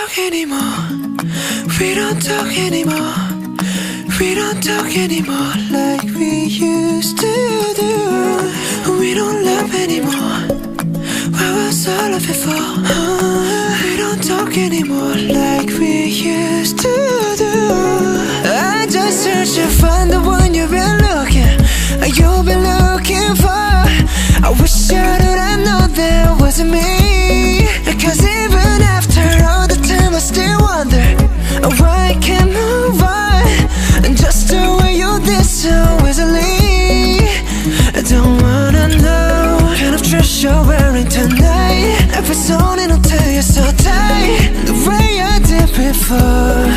talk anymore. We don't talk anymore. We don't talk anymore like we used to do. We don't love anymore. What was all of it for? We don't talk anymore like we used to do. I just searched to find the one you've been looking for. I wish I would have known that wasn't me. Because even after all the time I still wonder why I can't move on. And just the way you did so easily. I don't wanna know what kind of dress you're wearing tonight. If it's on it'll tell you so tight. The way I did before,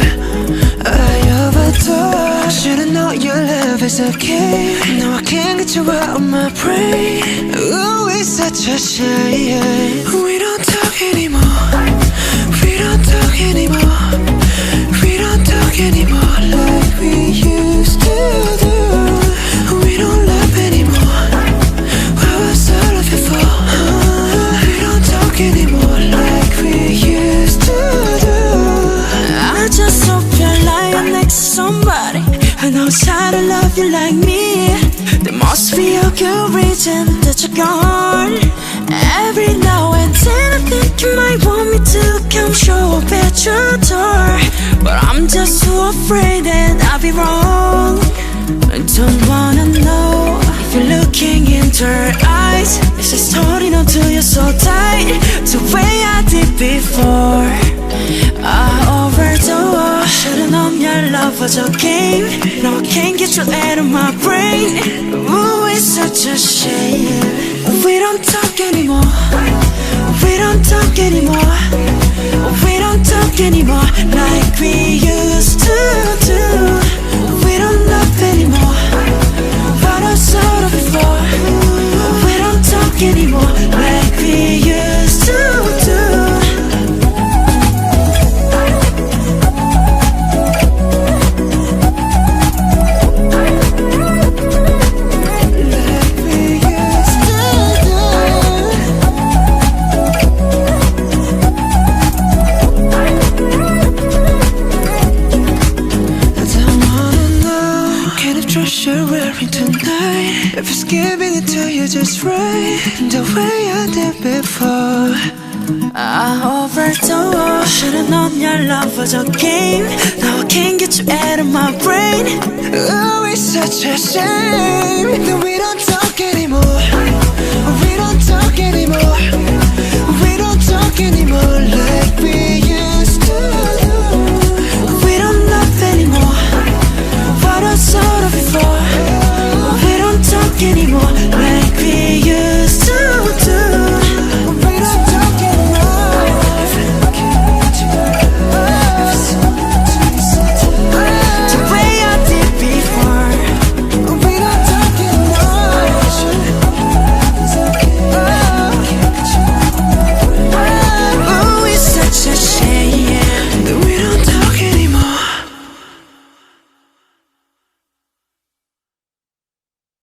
I overdosed. Should've known your love is a game. No, I can't get you out of my brain. Ooh, it's such a shame. We don't talk anymore. We don't talk anymore. We don't talk anymore like we used to do. We don't love anymore. What was all of it for? We don't talk anymore like we used to do. I just hope you're lying next to somebody who knows how to love you like me. There must be a good reason that you're gone. Every now and then I think you might want me to come show up at your door, but I'm just too afraid that I'll be wrong. I don't wanna know if you're looking into her eyes. Is she's holding on to you so tight, the way I did before. I overdosed. Should've known your love was a game. No, I can't get you out of my brain. Ooh, it's such a shame. We don't talk anymore. We don't talk anymore. We don't talk anymore like we used to do. We don't love anymore. What I saw of before. We don't talk anymore like we used to do. You're wearing tonight. If it's giving it to you just right, the way I did before. I overdosed. Should've known your love was a game. Now I can't get you out of my brain. Oh, it's such a shame that we don't talk anymore.